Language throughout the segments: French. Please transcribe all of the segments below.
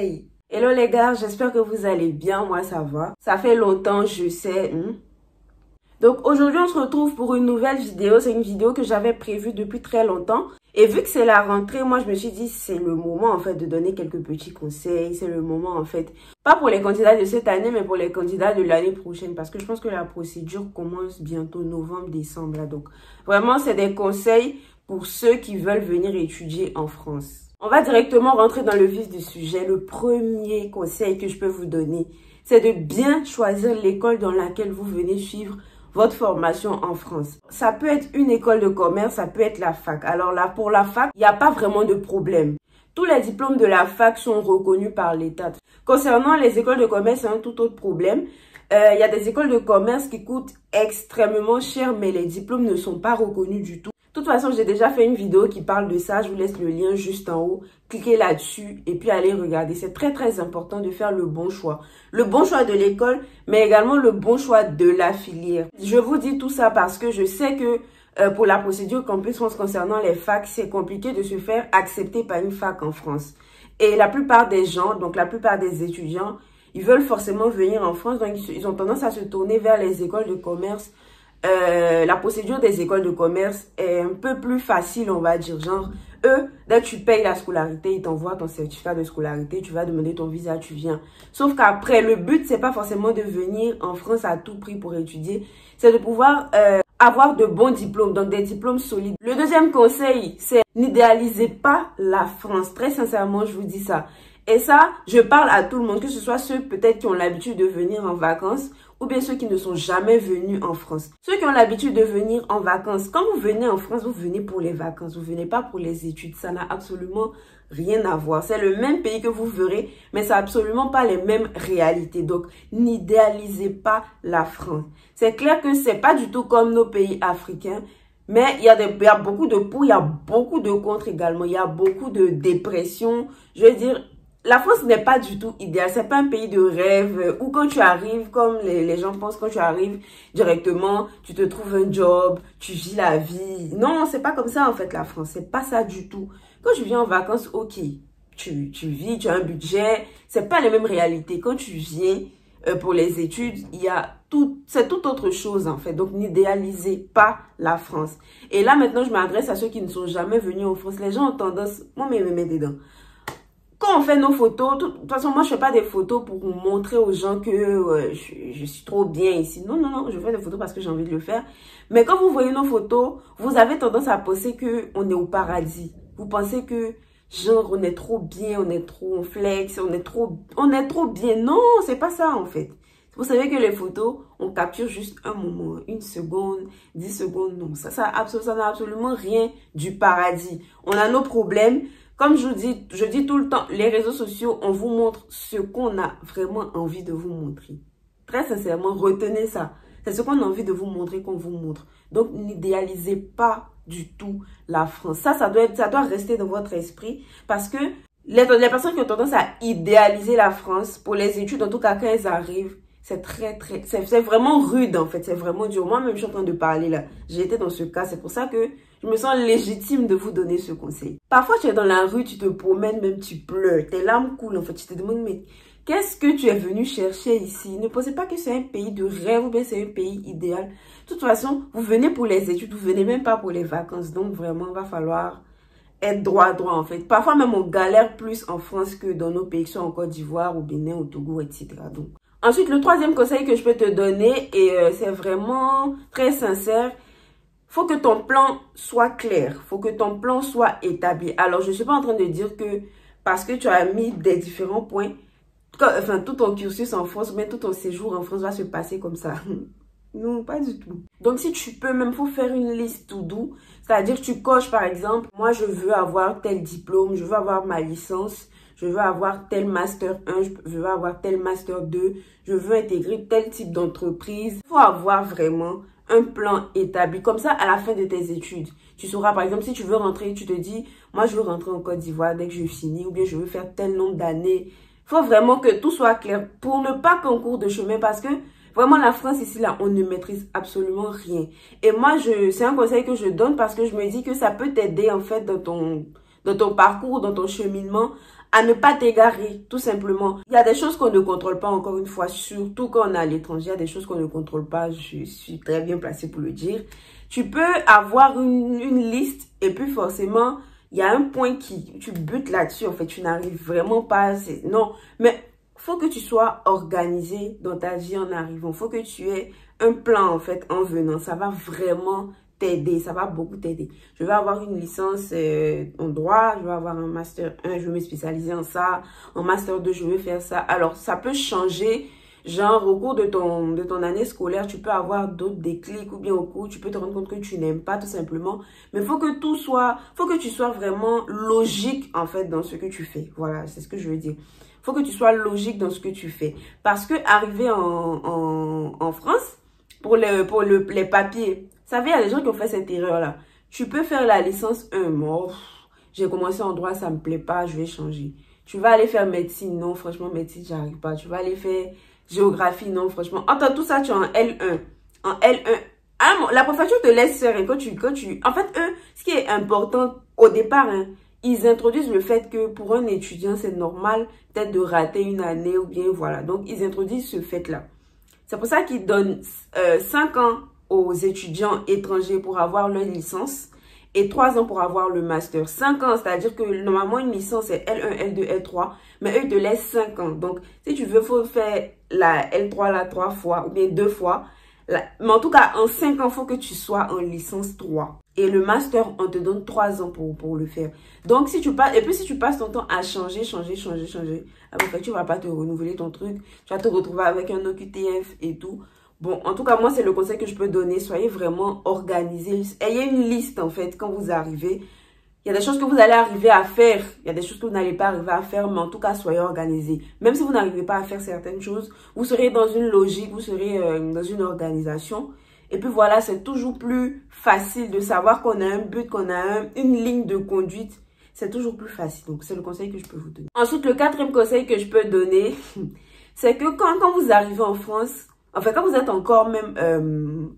conseils. Hello les gars, j'espère que vous allez bien, moi ça va. Ça fait longtemps, je sais. Donc aujourd'hui on se retrouve pour une nouvelle vidéo. C'est une vidéo que j'avais prévue depuis très longtemps. Et vu que c'est la rentrée, moi je me suis dit c'est le moment en fait de donner quelques petits conseils. C'est le moment en fait, pas pour les candidats de cette année, mais pour les candidats de l'année prochaine. Parce que je pense que la procédure commence bientôt novembre-décembre là. Donc vraiment c'est des conseils pour ceux qui veulent venir étudier en France. On va directement rentrer dans le vif du sujet. Le premier conseil que je peux vous donner, c'est de bien choisir l'école dans laquelle vous venez suivre votre formation en France. Ça peut être une école de commerce, ça peut être la fac. Alors là, pour la fac, il n'y a pas vraiment de problème. Tous les diplômes de la fac sont reconnus par l'État. Concernant les écoles de commerce, c'est un tout autre problème. Il y a des écoles de commerce qui coûtent extrêmement cher, mais les diplômes ne sont pas reconnus du tout. De toute façon, j'ai déjà fait une vidéo qui parle de ça. Je vous laisse le lien juste en haut. Cliquez là-dessus et puis allez regarder. C'est très très important de faire le bon choix. Le bon choix de l'école, mais également le bon choix de la filière. Je vous dis tout ça parce que je sais que pour la procédure Campus France concernant les facs, c'est compliqué de se faire accepter par une fac en France. Et la plupart des gens, donc la plupart des étudiants, ils veulent forcément venir en France. Donc ils ont tendance à se tourner vers les écoles de commerce. La procédure des écoles de commerce est un peu plus facile, on va dire. Genre, eux, dès que tu payes la scolarité, ils t'envoient ton certificat de scolarité, tu vas demander ton visa, tu viens. Sauf qu'après, le but, c'est pas forcément de venir en France à tout prix pour étudier. C'est de pouvoir avoir de bons diplômes, donc des diplômes solides. Le deuxième conseil, c'est n'idéalisez pas la France. Très sincèrement, je vous dis ça. Et ça, je parle à tout le monde, que ce soit ceux peut-être qui ont l'habitude de venir en vacances ou bien ceux qui ne sont jamais venus en France. Ceux qui ont l'habitude de venir en vacances, quand vous venez en France, vous venez pour les vacances, vous venez pas pour les études. Ça n'a absolument rien à voir. C'est le même pays que vous verrez, mais ça n'a absolument pas les mêmes réalités. Donc, n'idéalisez pas la France. C'est clair que c'est pas du tout comme nos pays africains. Mais il y a beaucoup de pour, il y a beaucoup de contre également. Il y a beaucoup de dépression. Je veux dire, la France n'est pas du tout idéale. C'est pas un pays de rêve où quand tu arrives, comme les gens pensent, quand tu arrives directement, tu te trouves un job, tu vis la vie. Non, c'est pas comme ça en fait la France. C'est pas ça du tout. Quand tu viens en vacances, ok, tu vis, tu as un budget. C'est pas les mêmes réalités. Quand tu viens pour les études, c'est tout autre chose en fait. Donc n'idéalisez pas la France. Et là maintenant, je m'adresse à ceux qui ne sont jamais venus en France. Les gens ont tendance, moi me mets dedans. Quand on fait nos photos, de toute façon, moi, je fais pas des photos pour montrer aux gens que je suis trop bien ici. Non, non, non, je fais des photos parce que j'ai envie de le faire. Mais quand vous voyez nos photos, vous avez tendance à penser qu'on est au paradis. Vous pensez que, genre, on est trop bien, on flex, on est trop bien. Non, c'est pas ça, en fait. Vous savez que les photos, on capture juste un moment, 1 seconde, 10 secondes. Non, ça n'a absolument rien du paradis. On a nos problèmes. Comme je dis tout le temps, les réseaux sociaux, on vous montre ce qu'on a vraiment envie de vous montrer. Très sincèrement, retenez ça. C'est ce qu'on a envie de vous montrer qu'on vous montre. Donc, n'idéalisez pas du tout la France. Ça doit rester dans votre esprit parce que les personnes qui ont tendance à idéaliser la France pour les études, en tout cas quand elles arrivent, c'est vraiment rude en fait, c'est vraiment dur. Moi-même, je suis en train de parler là. J'ai été dans ce cas, c'est pour ça que je me sens légitime de vous donner ce conseil. Parfois, tu es dans la rue, tu te promènes, même tu pleures, tes larmes coulent en fait. Tu te demandes, mais qu'est-ce que tu es venu chercher ici? Ne pensez pas que c'est un pays de rêve ou bien c'est un pays idéal. De toute façon, vous venez pour les études, vous venez même pas pour les vacances. Donc vraiment, il va falloir être droit en fait. Parfois même, on galère plus en France que dans nos pays, que ce soit en Côte d'Ivoire, au Bénin, au Togo, etc. Donc, ensuite, le troisième conseil que je peux te donner, et c'est vraiment très sincère, faut que ton plan soit clair, faut que ton plan soit établi. Alors, je ne suis pas en train de dire que parce que tu as mis des différents points, enfin, tout ton cursus en France, mais tout ton séjour en France va se passer comme ça. Non, pas du tout. Donc, si tu peux, même, faut faire une liste tout doux. C'est-à-dire que tu coches, par exemple, moi, je veux avoir tel diplôme, je veux avoir ma licence, je veux avoir tel master 1, je veux avoir tel master 2, je veux intégrer tel type d'entreprise. Il faut avoir vraiment un plan établi. Comme ça, à la fin de tes études, tu sauras, par exemple, si tu veux rentrer, tu te dis, moi, je veux rentrer en Côte d'Ivoire dès que je finis, ou bien je veux faire tel nombre d'années. Il faut vraiment que tout soit clair pour ne pas qu'on court de chemin parce que vraiment, la France ici, là, on ne maîtrise absolument rien. Et moi, c'est un conseil que je donne parce que je me dis que ça peut t'aider, en fait, dans ton parcours, dans ton cheminement, à ne pas t'égarer, tout simplement. Il y a des choses qu'on ne contrôle pas, encore une fois, surtout quand on est à l'étranger, il y a des choses qu'on ne contrôle pas, je suis très bien placée pour le dire. Tu peux avoir une liste et puis forcément, il y a un point qui, tu butes là-dessus, en fait, tu n'arrives vraiment pas, non, mais faut que tu sois organisé dans ta vie en arrivant, faut que tu aies un plan, en fait, en venant, ça va vraiment t'aider, ça va beaucoup t'aider. Je vais avoir une licence en droit, je vais avoir un master 1, je vais me spécialiser en ça, en master 2, je vais faire ça. Alors, ça peut changer, genre au cours de ton année scolaire, tu peux avoir d'autres déclics ou bien au cours, tu peux te rendre compte que tu n'aimes pas tout simplement. Mais faut que tu sois vraiment logique en fait dans ce que tu fais. Voilà, c'est ce que je veux dire. Faut que tu sois logique dans ce que tu fais. Parce que arriver en France, pour les papiers, vous savez, il y a des gens qui ont fait cette erreur-là. Tu peux faire la licence 1, bon, j'ai commencé en droit, ça me plaît pas, je vais changer. Tu vas aller faire médecine, non, franchement, médecine, j'arrive pas. Tu vas aller faire géographie, non, franchement. Entends tout ça, tu es en L1. En L1. Ah, la préfecture te laisse faire. En fait, eux, ce qui est important au départ, hein, ils introduisent le fait que pour un étudiant, c'est normal peut-être de rater une année ou bien voilà. Donc, ils introduisent ce fait-là. C'est pour ça qu'ils donnent 5 ans aux étudiants étrangers pour avoir leur licence et 3 ans pour avoir le master. 5 ans, c'est-à-dire que normalement une licence est L1, L2, L3, mais eux ils te laissent 5 ans. Donc, si tu veux, faut faire la L3 là 3 fois ou bien 2 fois. Mais en tout cas, en 5 ans, il faut que tu sois en licence 3. Et le master, on te donne 3 ans pour le faire. Donc, si tu passes, et puis si tu passes ton temps à changer, en fait, tu vas pas te renouveler ton truc. Tu vas te retrouver avec un OQTF et tout. Bon, en tout cas, moi, c'est le conseil que je peux donner. Soyez vraiment organisés. Ayez une liste, en fait, quand vous arrivez. Il y a des choses que vous allez arriver à faire. Il y a des choses que vous n'allez pas arriver à faire. Mais en tout cas, soyez organisés. Même si vous n'arrivez pas à faire certaines choses, vous serez dans une logique, vous serez dans une organisation. Et puis voilà, c'est toujours plus facile de savoir qu'on a un but, qu'on a une ligne de conduite. C'est toujours plus facile. Donc, c'est le conseil que je peux vous donner. Ensuite, le 4e conseil que je peux donner, c'est que quand vous arrivez en France, enfin, quand vous êtes encore même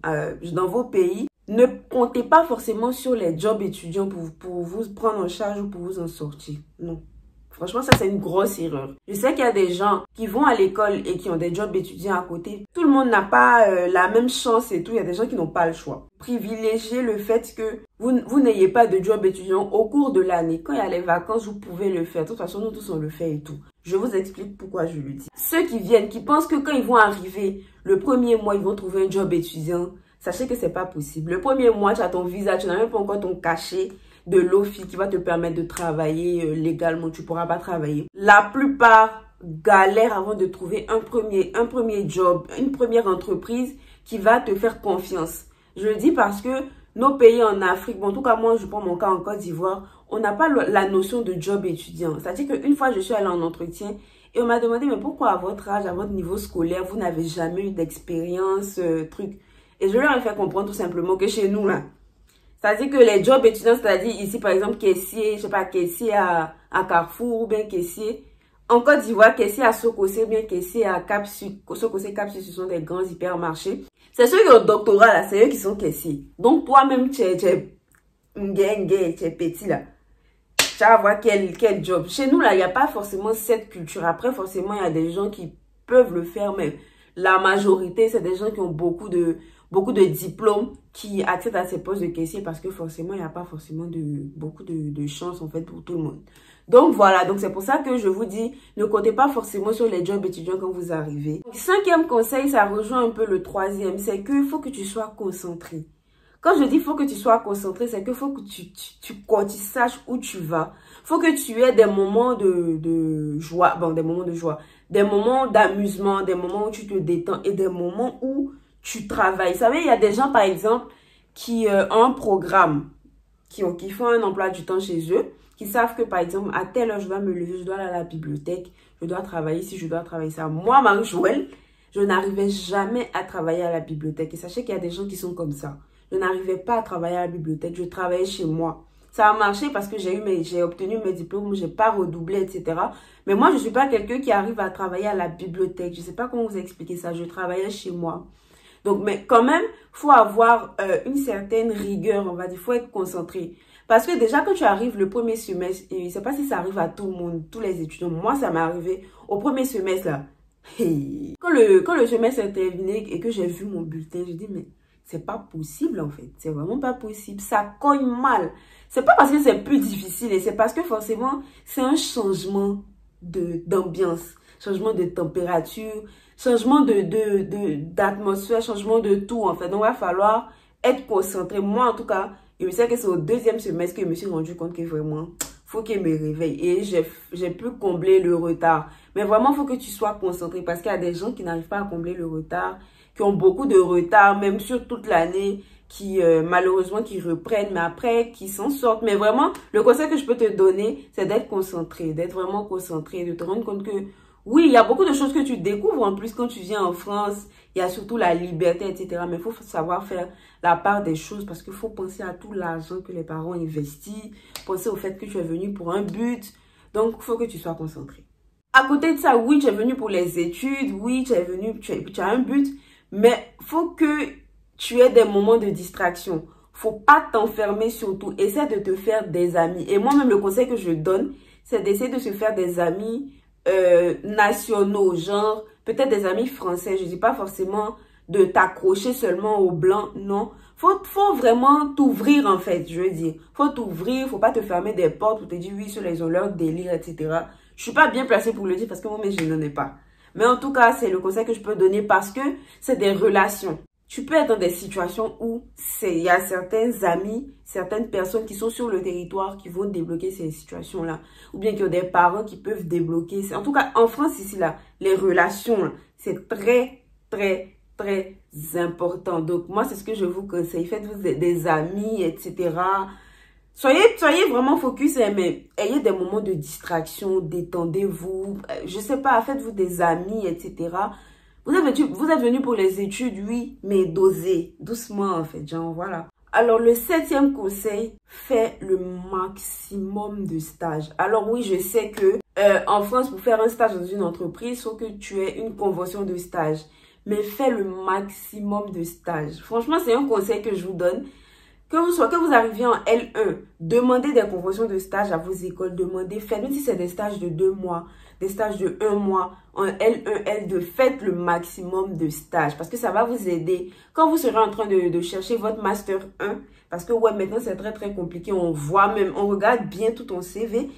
dans vos pays, ne comptez pas forcément sur les jobs étudiants pour vous prendre en charge ou pour vous en sortir. Non. Franchement, ça, c'est une grosse erreur. Je sais qu'il y a des gens qui vont à l'école et qui ont des jobs étudiants à côté. Tout le monde n'a pas la même chance et tout. Il y a des gens qui n'ont pas le choix. Privilégiez le fait que vous n'ayez pas de job étudiant au cours de l'année. Quand il y a les vacances, vous pouvez le faire. De toute façon, nous tous, on le fait et tout. Je vous explique pourquoi je le dis. Ceux qui viennent, qui pensent que quand ils vont arriver, le premier mois, ils vont trouver un job étudiant, sachez que c'est pas possible. Le premier mois, tu as ton visa, tu n'as même pas encore ton cachet de l'OFI qui va te permettre de travailler légalement. Tu ne pourras pas travailler. La plupart galèrent avant de trouver un premier job, une première entreprise qui va te faire confiance. Je le dis parce que nos pays en Afrique, bon, en tout cas moi je prends mon cas en Côte d'Ivoire, on n'a pas la notion de job étudiant. C'est-à-dire qu'une fois je suis allée en entretien et on m'a demandé mais pourquoi à votre âge, à votre niveau scolaire, vous n'avez jamais eu d'expérience, truc. Et je leur ai fait comprendre tout simplement que chez nous là, c'est-à-dire que les jobs étudiants, c'est-à-dire ici, par exemple, caissier, je sais pas, caissier à Carrefour ou bien caissier. En Côte d'Ivoire, caissier à Sokosé ou bien caissier à Cap Sud. Sokosé, Cap Sud, ce sont des grands hypermarchés. C'est ceux qui ont le doctorat, là, c'est eux qui sont caissiers. Donc, toi-même, tu es petit, là. Tu vas voir quel job. Chez nous, là, il n'y a pas forcément cette culture. Après, forcément, il y a des gens qui peuvent le faire, mais la majorité, c'est des gens qui ont beaucoup de diplômes qui accèdent à ces postes de caissier parce que forcément, il n'y a pas forcément beaucoup de chance en fait pour tout le monde. Donc voilà, donc c'est pour ça que je vous dis, ne comptez pas forcément sur les jobs étudiants quand vous arrivez. 5e conseil, ça rejoint un peu le 3e, c'est qu'il faut que tu sois concentré. Quand je dis faut que tu sois concentré, c'est qu'il faut que tu saches où tu vas. Faut que tu aies des moments de joie, bon, des moments de joie, des moments d'amusement, des moments où tu te détends et des moments où tu travailles. Vous savez, il y a des gens, par exemple, qui ont un programme, qui font un emploi du temps chez eux, qui savent que, par exemple, à telle heure, je dois me lever, je dois aller à la bibliothèque, je dois travailler ici, je dois travailler ça. Moi, Marie-Joëlle, je n'arrivais jamais à travailler à la bibliothèque. Et sachez qu'il y a des gens qui sont comme ça. Je n'arrivais pas à travailler à la bibliothèque, je travaillais chez moi. Ça a marché parce que j'ai obtenu mes diplômes, j'ai pas redoublé, etc. Mais moi, je suis pas quelqu'un qui arrive à travailler à la bibliothèque. Je sais pas comment vous expliquer ça. Je travaillais chez moi. Donc, mais quand même, faut avoir une certaine rigueur, on va dire, faut être concentré. Parce que déjà, quand tu arrives le premier semestre, et je ne sais pas si ça arrive à tout le monde, tous les étudiants, moi, ça m'est arrivé au premier semestre, là. Hey. Quand le semestre est terminé et que j'ai vu mon bulletin, je dis, mais c'est pas possible, en fait. C'est vraiment pas possible. Ça cogne mal. C'est pas parce que c'est plus difficile, et c'est parce que forcément, c'est un changement d'ambiance, changement de température, changement d'atmosphère, changement de tout, en fait. Donc, il va falloir être concentré. Moi, en tout cas, je sais que c'est au deuxième semestre que je me suis rendu compte que vraiment, faut qu'il me réveille. Et j'ai pu combler le retard. Mais vraiment, il faut que tu sois concentré parce qu'il y a des gens qui n'arrivent pas à combler le retard, qui ont beaucoup de retard, même sur toute l'année, qui malheureusement qui reprennent, mais après qui s'en sortent. Mais vraiment, le conseil que je peux te donner, c'est d'être concentré, d'être vraiment concentré, de te rendre compte que oui, il y a beaucoup de choses que tu découvres en plus quand tu viens en France. Il y a surtout la liberté, etc. Mais il faut savoir faire la part des choses parce qu'il faut penser à tout l'argent que les parents investissent, penser au fait que tu es venu pour un but. Donc, il faut que tu sois concentré. À côté de ça, oui, tu es venu pour les études, oui, tu as un but, mais il faut que tu aies des moments de distraction. Faut pas t'enfermer surtout. Essaie de te faire des amis. Et moi-même, le conseil que je donne, c'est d'essayer de se faire des amis nationaux, genre peut-être des amis français. Je dis pas forcément de t'accrocher seulement aux blancs, non. Faut vraiment t'ouvrir en fait, je veux dire. Faut t'ouvrir, faut pas te fermer des portes pour te dire oui, sur les ont leur délire, etc. Je suis pas bien placée pour le dire parce que moi-même je n'en ai pas. Mais en tout cas, c'est le conseil que je peux donner parce que c'est des relations. Tu peux être dans des situations où il y a certains amis, certaines personnes qui sont sur le territoire qui vont débloquer ces situations-là. Ou bien qu'il y a des parents qui peuvent débloquer. En tout cas, en France, ici, là, les relations, c'est très, très, très important. Donc, moi, c'est ce que je vous conseille. Faites-vous des amis, etc. Soyez vraiment focus, mais ayez des moments de distraction, détendez-vous. Je sais pas, faites-vous des amis, etc. Vous êtes venu pour les études, oui, mais dosez, doucement en fait, genre voilà. Alors le 7e conseil, fais le maximum de stages. Alors oui, je sais que en France, pour faire un stage dans une entreprise, il faut que tu aies une convention de stage. Mais fais le maximum de stages. Franchement, c'est un conseil que je vous donne. Que vous arriviez en L1, demandez des conventions de stage à vos écoles, faites, même si c'est des stages de 2 mois, des stages de 1 mois, en L1, L2, faites le maximum de stages parce que ça va vous aider. Quand vous serez en train de chercher votre Master 1, parce que ouais, maintenant c'est très très compliqué, on voit même, on regarde bien tout ton CV.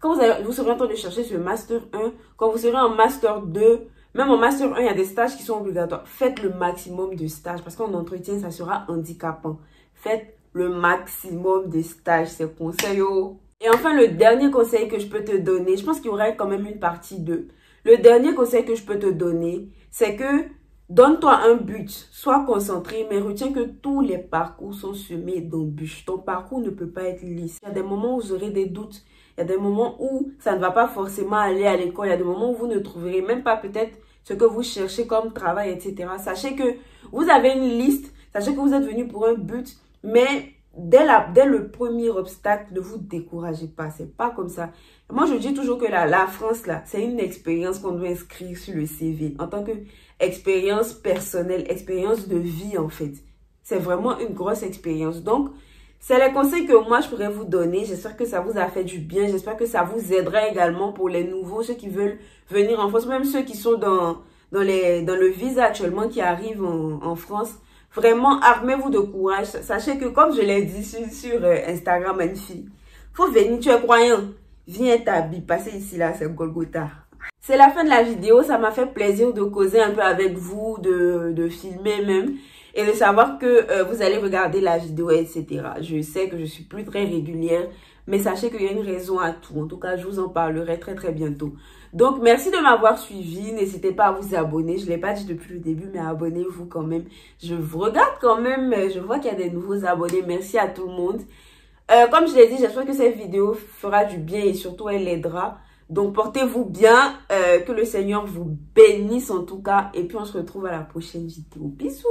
Quand vous serez en train de chercher ce Master 1, quand vous serez en Master 2, même en Master 1, il y a des stages qui sont obligatoires. Faites le maximum de stages parce qu'en entretien, ça sera handicapant. Faites le maximum de stages, c'est conseil. Et enfin, le dernier conseil que je peux te donner, je pense qu'il y aurait quand même une partie 2. Le dernier conseil que je peux te donner, c'est que donne-toi un but, sois concentré, mais retiens que tous les parcours sont semés d'embûches. Ton parcours ne peut pas être lisse. Il y a des moments où vous aurez des doutes. Il y a des moments où ça ne va pas forcément aller à l'école. Il y a des moments où vous ne trouverez même pas peut-être ce que vous cherchez comme travail, etc. Sachez que vous avez une liste. Sachez que vous êtes venu pour un but. Mais dès le premier obstacle, ne vous découragez pas. C'est pas comme ça. Moi, je dis toujours que la France, là, c'est une expérience qu'on doit inscrire sur le CV. En tant qu'expérience personnelle, expérience de vie, en fait. C'est vraiment une grosse expérience. Donc, c'est les conseils que moi, je pourrais vous donner. J'espère que ça vous a fait du bien. J'espère que ça vous aidera également pour les nouveaux, ceux qui veulent venir en France, même ceux qui sont dans le visa actuellement qui arrivent en France. Vraiment, armez-vous de courage. Sachez que, comme je l'ai dit sur Instagram, une fille, faut venir, tu es croyant. Viens t'habiller, passer ici, là, c'est Golgotha. C'est la fin de la vidéo. Ça m'a fait plaisir de causer un peu avec vous, de filmer même. Et de savoir que vous allez regarder la vidéo, etc. Je sais que je suis plus très régulière. Mais sachez qu'il y a une raison à tout. En tout cas, je vous en parlerai très très bientôt. Donc, merci de m'avoir suivi. N'hésitez pas à vous abonner. Je ne l'ai pas dit depuis le début, mais abonnez-vous quand même. Je vous regarde quand même. Je vois qu'il y a des nouveaux abonnés. Merci à tout le monde. Comme je l'ai dit, j'espère que cette vidéo fera du bien et surtout elle aidera. Donc, portez-vous bien. Que le Seigneur vous bénisse en tout cas. Et puis, on se retrouve à la prochaine vidéo. Bisous!